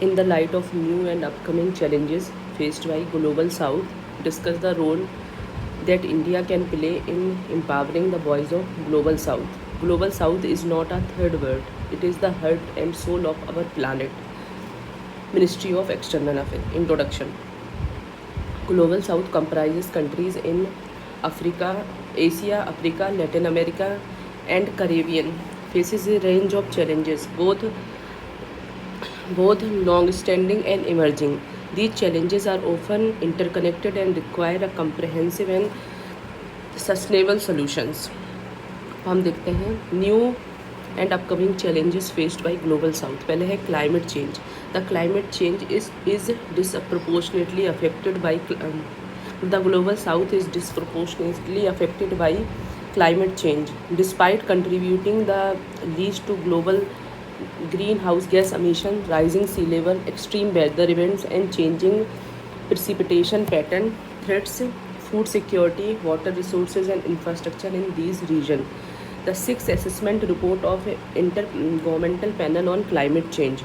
In the light of new and upcoming challenges faced by Global South, discuss the role that India can play in empowering the voice of Global South. Global South is not a third world, it is the heart and soul of our planet. Ministry of External Affairs. Introduction. Global South comprises countries in Asia, Africa, Latin America, and Caribbean. Faces a range of challenges, both long-standing and emerging. These challenges are often interconnected and require a comprehensive and sustainable solutions. हम देखते हैं new and upcoming challenges faced by global south. पहले है climate change. The climate change is disproportionately affected by the global south is disproportionately affected by climate change. Despite contributing the least to global greenhouse gas emission, rising sea level, extreme weather events, and changing precipitation pattern threats food security, water resources, and infrastructure in these regions. The sixth assessment report of Intergovernmental Panel on Climate Change.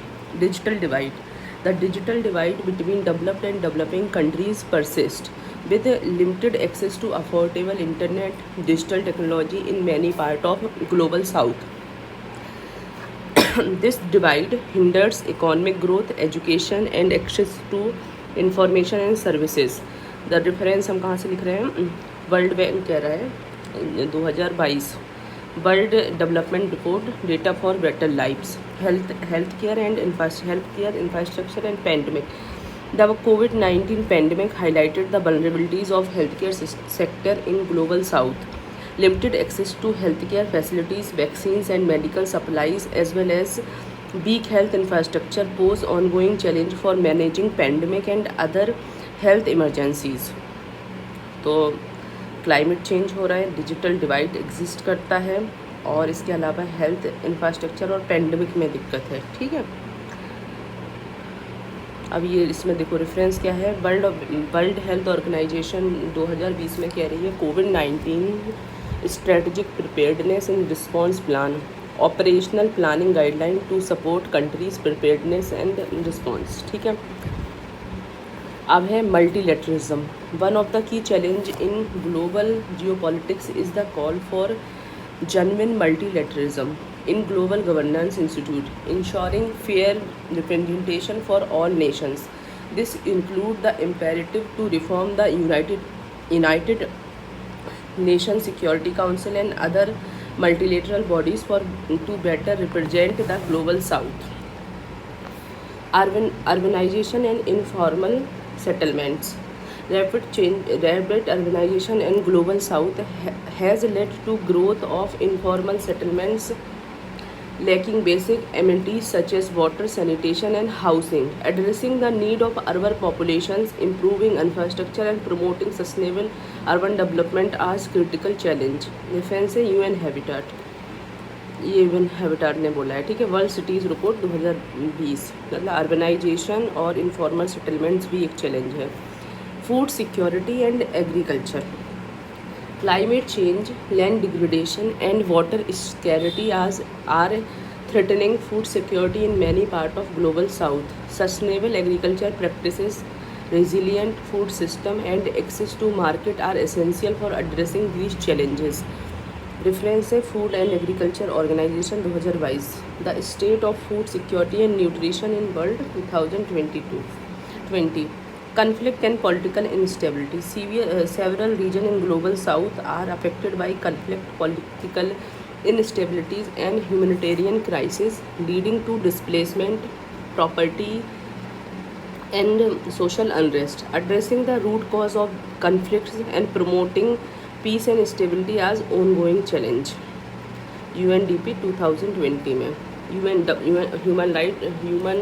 Digital divide. The digital divide between developed and developing countries persists, with limited access to affordable internet, digital technology in many parts of global south. This divide hinders economic growth, education, and access to information and services. The reference हम कहाँ से लिख रहे हैं? World bank कह रहा है 2022 world development report data for better lives health care infrastructure and pandemic. The COVID-19 pandemic highlighted the vulnerabilities of healthcare sector in global south. Limited access to healthcare facilities, vaccines, and medical supplies, as well as weak health infrastructure, pose ongoing challenge for managing pandemic and other health emergencies. तो climate change हो रहा है, digital divide exist करता है, और इसके अलावा health infrastructure और पेंडेमिक में दिक्कत है. ठीक है, अब ये इसमें देखो रेफरेंस क्या है. वर्ल्ड हेल्थ ऑर्गेनाइजेशन 2020 में कह रही है कोविड-19 strategic preparedness and response plan, operational planning guideline to support countries preparedness and response. ठीक है, अब है multilateralism. One of the key challenge in global geopolitics is the call for genuine multilateralism in global governance institute, ensuring fair representation for all nations. This includes the imperative to reform the United Nations Security Council and other multilateral bodies to better represent the global south. Urbanization and informal settlements. Rapid urbanization in global south has led to growth of informal settlements lacking basic amenities such as water, sanitation, and housing. Addressing the need of urban populations, improving infrastructure, and promoting sustainable urban development are critical challenge. Reference है UN Habitat. ये UN Habitat ने बोला है. ठीक है, world cities report 2020. मतलब urbanisation और informal settlements भी एक चैलेंज है. Food security and agriculture. Climate change, land degradation, and water scarcity are threatening food security in many parts of global south. Sustainable agriculture practices, resilient food system, and access to market are essential for addressing these challenges. Reference है Food and Agriculture Organization 2022. The state of food security and nutrition in world 2020. Conflict and political instability. Several regions in global south are affected by conflict, political instabilities, and humanitarian crises, leading to displacement, property, and social unrest. Addressing the root cause of conflicts and promoting peace and stability as ongoing challenge. UNDP 2020 में human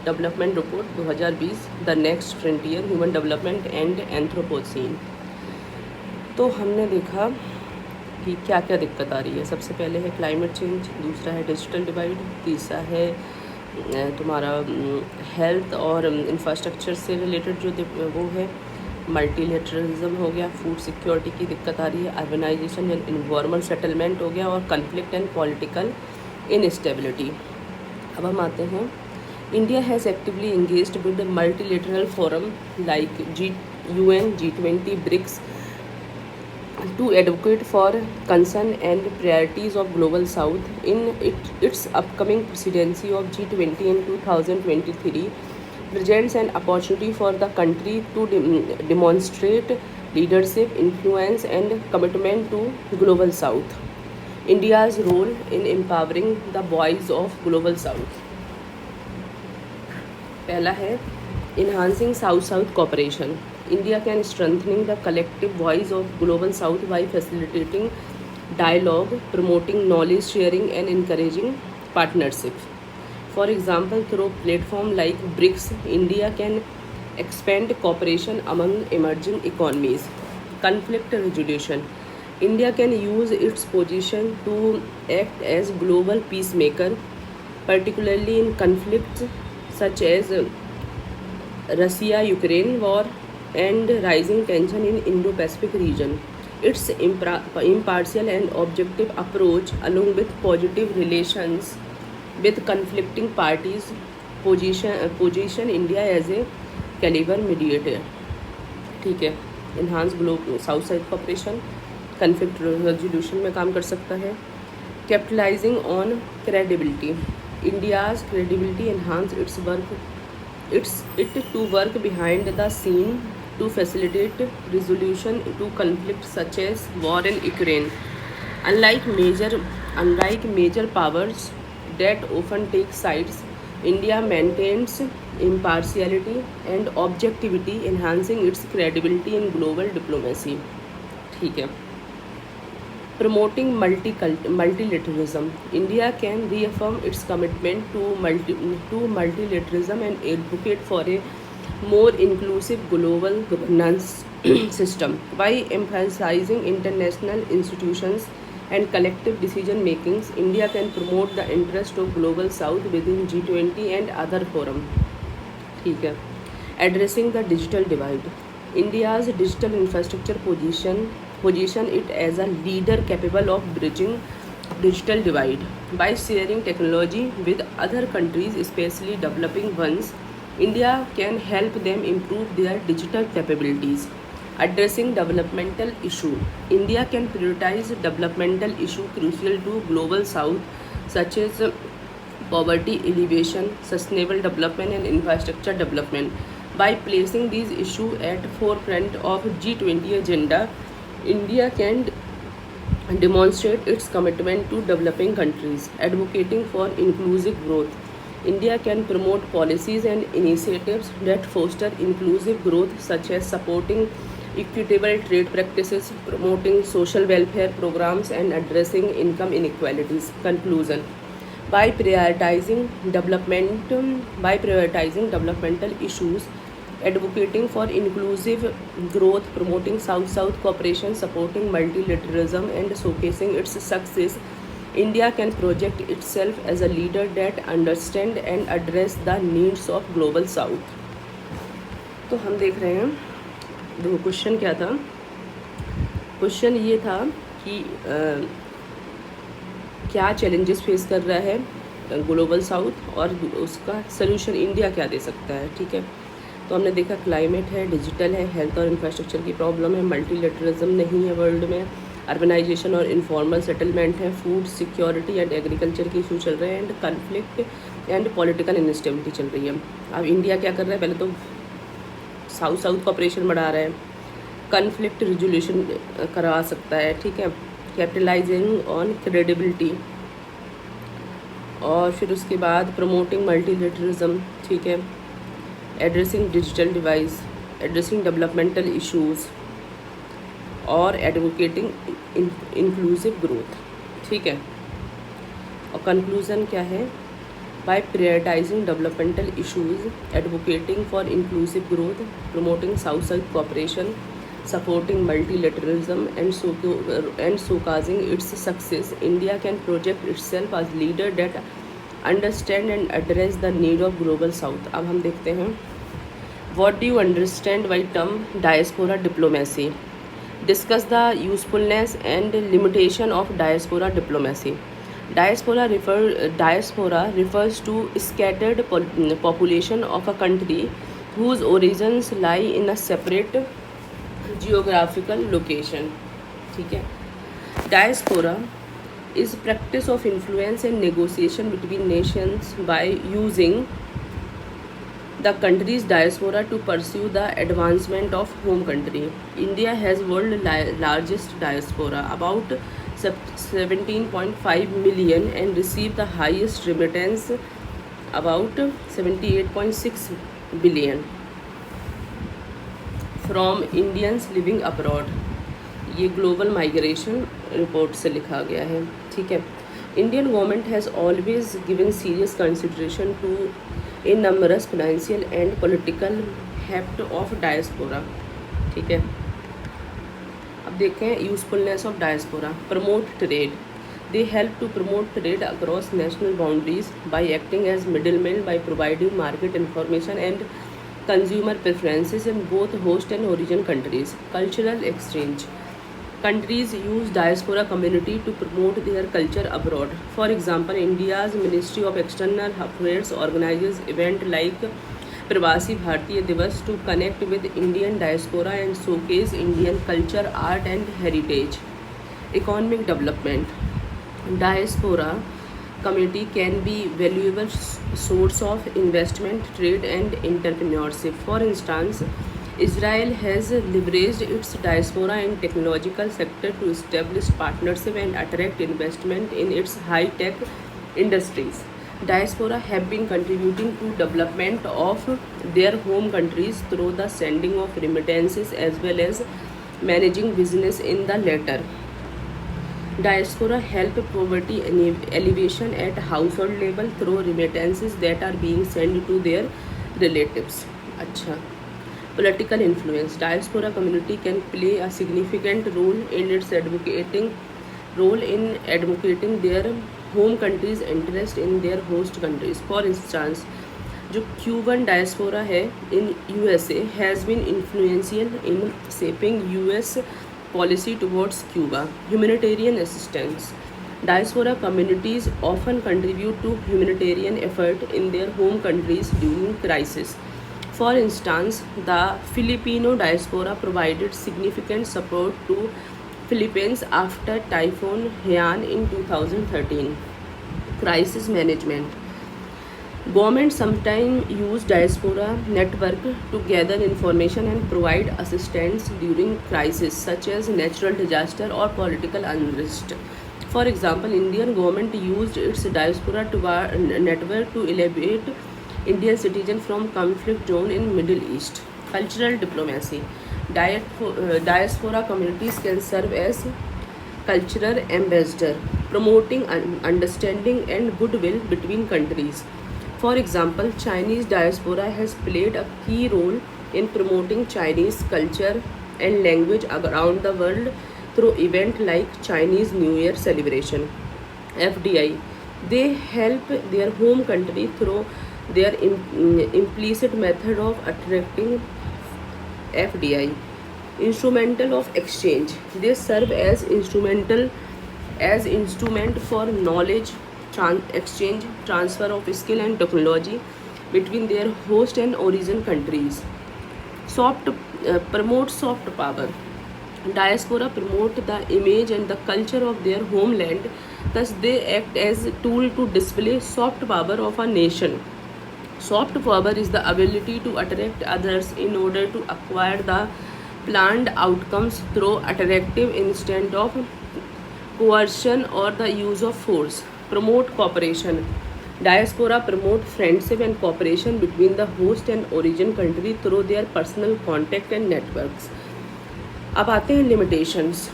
development report 2020 the next frontier human development and anthropocene. तो हमने देखा कि क्या क्या दिक्कत आ रही है. सबसे पहले है क्लाइमेट चेंज, दूसरा है डिजिटल डिवाइड, तीसरा है तुम्हारा हेल्थ और इंफ्रास्ट्रक्चर से रिलेटेड जो वो है मल्टीलेटरलिज्म हो गया, फूड सिक्योरिटी की दिक्कत आ रही है, अर्बनाइजेशन एंड इन्वायरमेंट सेटलमेंट हो गया, और कन्फ्लिक्ट एंड पॉलिटिकल इनस्टेबिलिटी. अब हम आते हैं India has actively engaged with the multilateral forum like UN, G20, BRICS to advocate for concern and priorities of Global South. In its upcoming presidency of G20 in 2023 presents an opportunity for the country to demonstrate leadership, influence and commitment to Global South. India's role in empowering the voice of Global South. पहला है enhancing South-South cooperation. India can strengthening the collective voice of Global South by facilitating dialogue, promoting knowledge sharing and encouraging partnership. For example, through platform like BRICS, India can expand cooperation among emerging economies. Conflict resolution. India can use its position to act as global peacemaker, particularly in conflicts such as Russia-Ukraine war and rising tension in Indo-Pacific region. Its impartial and objective approach, along with positive relations with conflicting parties, position India as a caliber mediator. ठीक है, enhance global south side cooperation conflict resolution में काम कर सकता है. Capitalising on credibility. India's credibility enhance it to work behind the scene to facilitate resolution to conflicts such as war in Ukraine. Unlike major powers that often take sides, India maintains impartiality and objectivity, enhancing its credibility in global diplomacy. ठीक है. Promoting multilateralism. India can reaffirm its commitment to multilateralism and advocate for a more inclusive global governance system. By emphasizing international institutions and collective decision makings, India can promote the interest of Global South within G20 and other forum. ठीक है. Addressing the digital divide. India's digital infrastructure position it as a leader capable of bridging digital divide. By sharing technology with other countries, especially developing ones, India can help them improve their digital capabilities. Addressing developmental issue. India can prioritize developmental issue crucial to Global South such as poverty alleviation, sustainable development and infrastructure development. By placing these issues at forefront of G20 agenda, India can demonstrate its commitment to developing countries, advocating for inclusive growth. India can promote policies and initiatives that foster inclusive growth, such as supporting equitable trade practices, promoting social welfare programs, and addressing income inequalities. Conclusion. By prioritizing developmental issues, advocating for inclusive growth, promoting South-South cooperation, supporting multilateralism, and showcasing its success, India can project itself as a leader that understands and address the needs of Global South. तो हम देख रहे हैं, देखो question क्या था. Question ये था कि क्या चैलेंजेस फेस कर रहा है ग्लोबल साउथ और उसका सलूशन इंडिया क्या दे सकता है. ठीक है, तो हमने देखा क्लाइमेट है, डिजिटल है, हेल्थ और इंफ्रास्ट्रक्चर की प्रॉब्लम है, मल्टीलेटरलिज्म नहीं है वर्ल्ड में, अर्बनाइजेशन और इनफॉर्मल सेटलमेंट है, फूड सिक्योरिटी एंड एग्रीकल्चर के इशू चल रहे हैं, and conflict and political instability चल रही है. अब इंडिया क्या कर रहा है, पहले तो साउथ कॉपरेशन बढ़ा रहा है, कन्फ्लिक्ट रिजोल्यूशन करवा सकता है. ठीक है, कैपिटलाइजिंग ऑन क्रेडिबिलिटी, और फिर उसके बाद प्रमोटिंग मल्टीलेटरलिज्म. ठीक है, addressing digital device, addressing developmental issues और एडवोकेटिंग इंक्लूसिव ग्रोथ. ठीक है, और कंक्लूज़न क्या है, by prioritising developmental issues, advocating for inclusive growth, promoting south south cooperation, supporting multilateralism and showcasing its success, India can project itself as leader that understand and address the need of global south. अब हम देखते हैं, what do you understand by term diaspora diplomacy? Discuss the usefulness and limitation of diaspora diplomacy. Diaspora refers to scattered population of a country whose origins lie in a separate geographical location. ठीक है. Diaspora is practice of influence and negotiation between nations by using the country's diaspora to pursue the advancement of home country. India has world largest diaspora, about 17.5 million, and received the highest remittance, about 78.6 billion, from Indians living abroad. ये global migration report से लिखा गया है. ठीक है. Indian government has always given serious consideration to a numbers financial and political heft of diaspora. ठीक है. अब देखें usefulness of diaspora. Promote trade. They help to promote trade across national boundaries by acting as middle man, by providing market information and consumer preferences in both host and origin countries. Cultural exchange. Countries use diaspora community to promote their culture abroad. For example, India's Ministry of External Affairs organizes events like Pravasi Bharatiya Divas to connect with Indian diaspora and showcase Indian culture, art and heritage. Economic development. Diaspora community can be valuable source of investment, trade and entrepreneurship. For instance, Israel has leveraged its diaspora in technological sector to establish partnership and attract investment in its high-tech industries. Diaspora have been contributing to development of their home countries through the sending of remittances as well as managing business in the latter. Diaspora help poverty alleviation at household level through remittances that are being sent to their relatives. अच्छा. Political influence. Diaspora community can play a significant role in advocating their home country's interest in their host countries. For instance, जो Cuban diaspora है in USA has been influential in shaping US policy towards Cuba. Humanitarian assistance. Diaspora communities often contribute to humanitarian effort in their home countries during crisis. For instance, the Filipino diaspora provided significant support to Philippines after Typhoon Haiyan in 2013. Crisis management. Governments sometimes use diaspora network to gather information and provide assistance during crises such as natural disaster or political unrest. For example, Indian government used its diaspora network to evacuate Indian citizens from conflict zone in Middle East. Cultural diplomacy. Diaspora communities can serve as cultural ambassador, promoting understanding and goodwill between countries. For example, Chinese diaspora has played a key role in promoting Chinese culture and language around the world through events like Chinese New Year celebration. FDI. They help their home country through their implicit method of attracting FDI. Instrumental of exchange. They serve as instrument for knowledge exchange, transfer of skill and technology between their host and origin countries. Promote soft power. Diaspora promote the image and the culture of their homeland, thus they act as a tool to display soft power of a nation. Soft power is the ability to attract others in order to acquire the planned outcomes through attractive instead of coercion or the use of force. Promote cooperation. Diaspora promote friendship and cooperation between the host and origin country through their personal contact and networks. अब आते हैं limitations.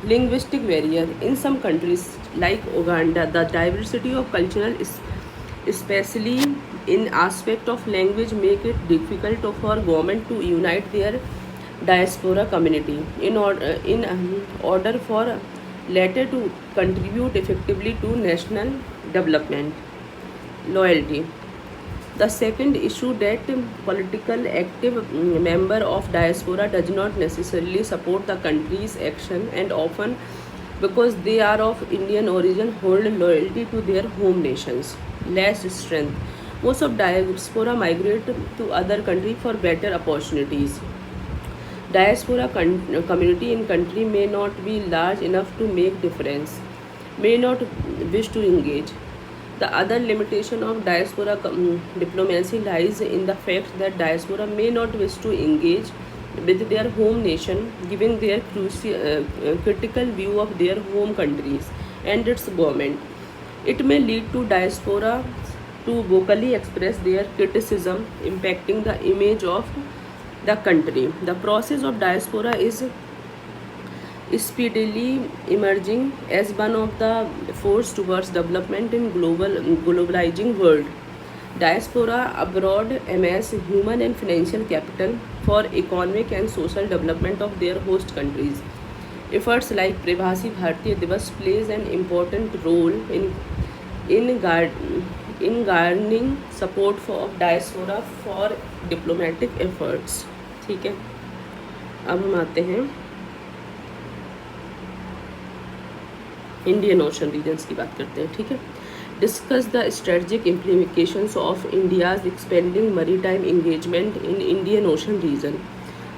Linguistic barrier. In some countries like Uganda, the diversity of cultural especially in aspect of language make it difficult for government to unite their diaspora community in order for latter to contribute effectively to national development. Loyalty. The second issue that political active member of diaspora does not necessarily support the country's action and often because they are of Indian origin hold loyalty to their home nations. Less strength. Most of diaspora migrate to other country for better opportunities. Diaspora community in country may not be large enough to make difference, may not wish to engage. The other limitation of diaspora diplomacy lies in the fact that diaspora may not wish to engage with their home nation, giving their critical view of their home countries and its government. It may lead to diaspora to vocally express their criticism, impacting the image of the country. The process of diaspora is speedily emerging as one of the force towards development in globalizing world. Diaspora abroad amass human and financial capital for economic and social development of their host countries. Efforts like Privasi Bharatiya Divas plays an important role in garnering support for diaspora for diplomatic efforts. ठीक है, अब हम आते हैं Indian ocean regions की बात करते हैं. ठीक है, discuss the strategic implications of India's expanding maritime engagement in Indian ocean region.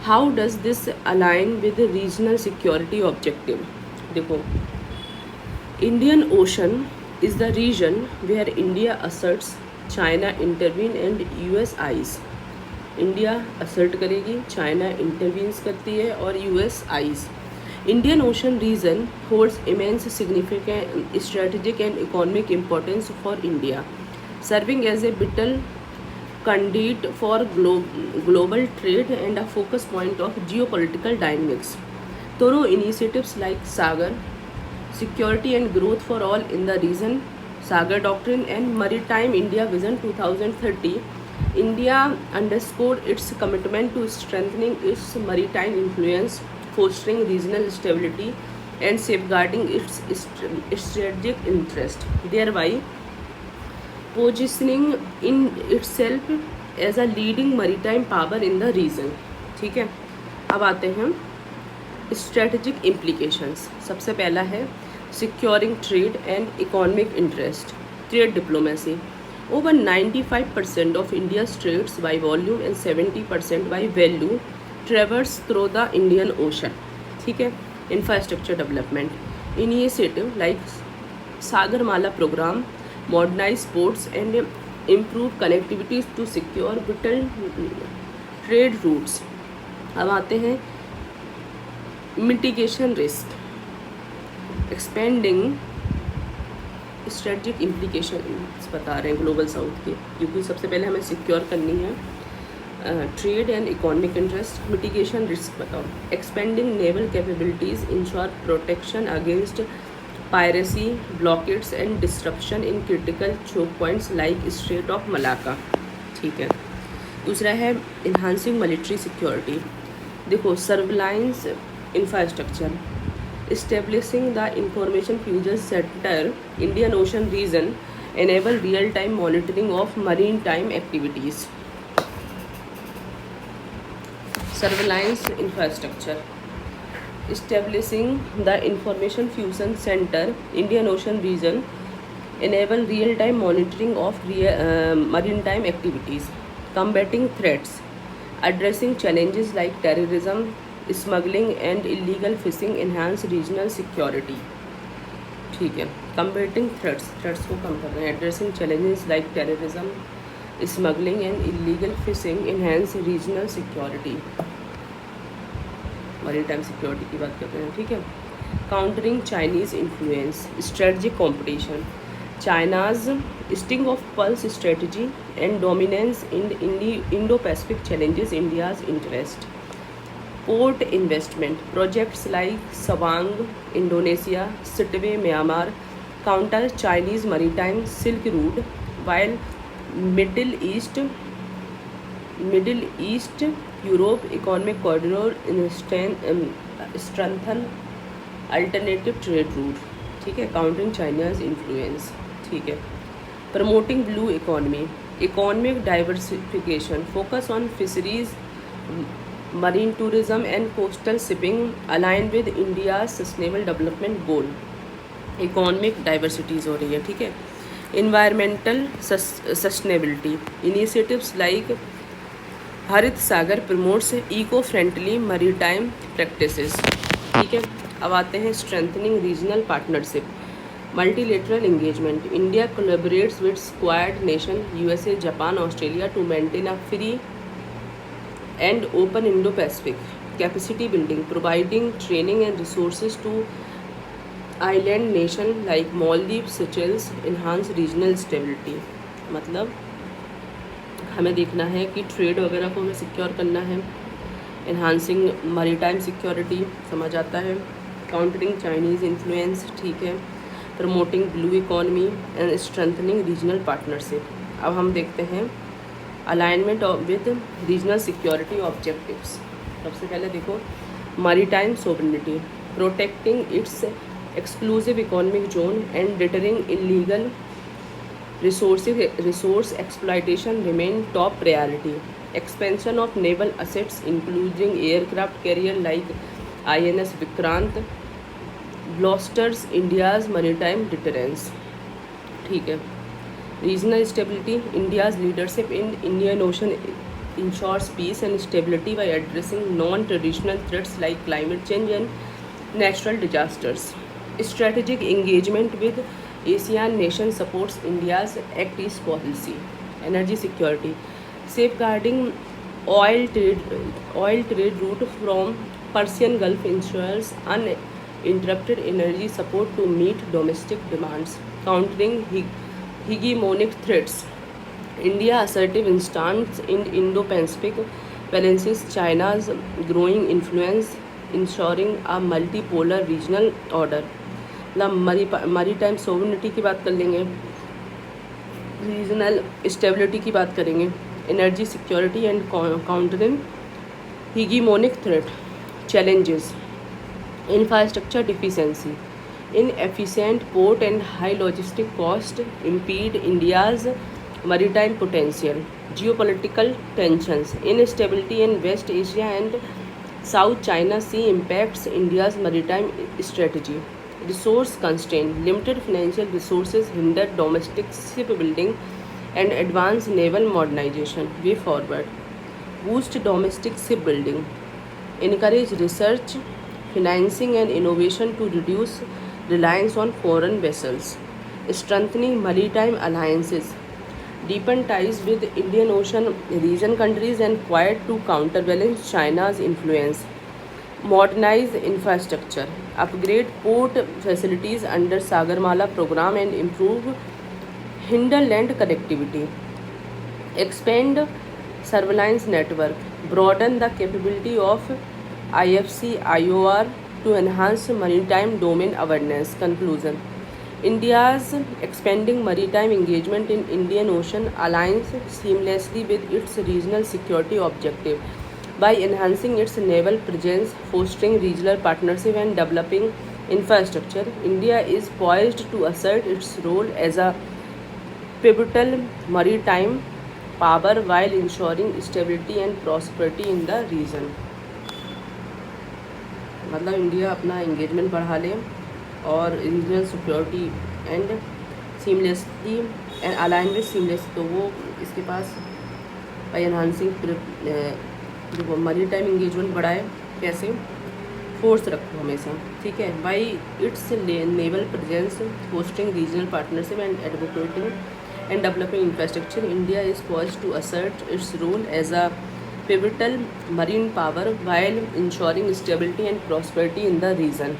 How does this align with regional security objective. देखो, Indian ocean is the region where India asserts, China intervene and US eyes. India assert करेगी, China intervenes करती है और US eyes. Indian ocean region holds immense significant strategic and economic importance for India, serving as a vital conduit for global trade and a focus point of geopolitical dynamics. Thorough initiatives like Sagar, Security and Growth for All in the Region, Sagar Doctrine and Maritime India Vision 2030, India underscored its commitment to strengthening its maritime influence, fostering regional stability and safeguarding its strategic interest, thereby positioning in itself as a leading maritime power in the region. ठीक है, अब आते हैं strategic implications. सबसे पहला है securing trade and economic interest. Trade diplomacy. Over 95% of India's trades by volume and 70% by value traverse through the Indian Ocean. ठीक है, infrastructure development initiative like Sagarmala programme modernize ports and improve connectivity to secure vital trade routes. अब आते हैं mitigation risk, expanding strategic implications बता रहे हैं global south के, क्योंकि सबसे पहले हमें सिक्योर करनी है trade and economic interest. Mitigation risk बताओ. Expanding naval capabilities ensure protection against piracy, blockades and disruption in critical choke points like Strait of Malacca. ठीक है, दूसरा है enhancing military security. देखो, surveillance infrastructure, establishing the information fusion center Indian Ocean region enable real time monitoring of maritime activities. Surveillance infrastructure, establishing the information fusion center Indian Ocean region enable real-time monitoring of maritime activities. Combating threats, addressing challenges like terrorism, smuggling and illegal fishing enhance regional security. ठीक है, combating threats को कम कर रहे हैं. addressing challenges like terrorism, smuggling and illegal fishing enhance regional security. Maritime security की बात करते हैं. ठीक है, countering Chinese influence, strategic competition. China's string of pearls strategy and dominance in Indo Pacific challenges India's interest. Port investment projects like Sabang Indonesia, Sittwe Myanmar counter Chinese maritime silk route, while middle east Europe economic corridor strengthen alternative trade route. ठीक है, countering China's influence. ठीक है, promoting blue economy, economic diversification, focus on fisheries marine tourism and coastal shipping align with India's sustainable development goal. Economic diversities हो रही है, ठीक है. Environmental sustainability initiatives like Harit Sagar promotes eco friendly maritime practices, ठीक है. अब आते हैं strengthening regional partnership, multilateral engagement. India collaborates with squad nation USA, Japan, Australia to maintain a free and open Indo Pacific. Capacity building, providing training and resources to island nation like Maldives, Seychelles, enhance regional stability. मतलब हमें देखना है कि trade वगैरह को हमें secure करना है. इन्हांसिंग मरीटाइम सिक्योरिटी समझ आता है. काउंटरिंग चाइनीज़ इन्फ्लुएंस, ठीक है. Promoting blue economy and strengthening regional partnership. अब हम देखते हैं alignment with regional security objectives. सबसे पहले देखो maritime sovereignty, protecting it's exclusive economic zone and deterring illegal resource exploitation remain top priority. Expansion of naval assets including aircraft carrier like INS Vikrant bolsters India's maritime deterrence, ठीक है. Regional stability, India's leadership in Indian Ocean ensures peace and stability by addressing non-traditional threats like climate change and natural disasters. Strategic engagement with ASEAN nations supports India's Act East policy. Energy security, safeguarding oil trade route from Persian Gulf ensures uninterrupted energy support to meet domestic demands. Countering hegemonic threats, India assertive stance in Indo-Pacific balances China's growing influence, ensuring a multipolar regional order. Maritime sovereignty की बात कर लेंगे, regional stability की बात करेंगे, energy security and countering hegemonic threat challenges, infrastructure deficiency, inefficient port and high logistic cost impede India's maritime potential, geopolitical tensions, instability in west Asia and south China sea impacts India's maritime strategy. Resource constraint, limited financial resources hinder domestic shipbuilding and advance naval modernization. Way forward, boost domestic shipbuilding, encourage research, financing and innovation to reduce reliance on foreign vessels. Strengthening maritime alliances, deepen ties with Indian Ocean region countries and quiet to counterbalance China's influence. Modernize infrastructure, upgrade port facilities under Sagarmala program and improve hinterland connectivity. Expand surveillance network, broaden the capability of IFC IOR to enhance maritime domain awareness. Conclusion, India's expanding maritime engagement in Indian Ocean aligns seamlessly with its regional security objective. By enhancing its naval presence, fostering regional partnership and developing infrastructure, India is poised to assert its role as a pivotal maritime power while ensuring stability and prosperity in the region. मतलब India अपना engagement बढ़ा ले और regional security and seamlessly and align with seamless, तो वो इसके पास by enhancing देखो मरीटाइम एंगेजमेंट बढ़ाए कैसे, फोर्स रखो हमेशा, ठीक है. By its naval presence, fostering regional partnership and advocating and developing infrastructure, India is poised to assert its role as a pivotal marine power while ensuring stability and prosperity in the region.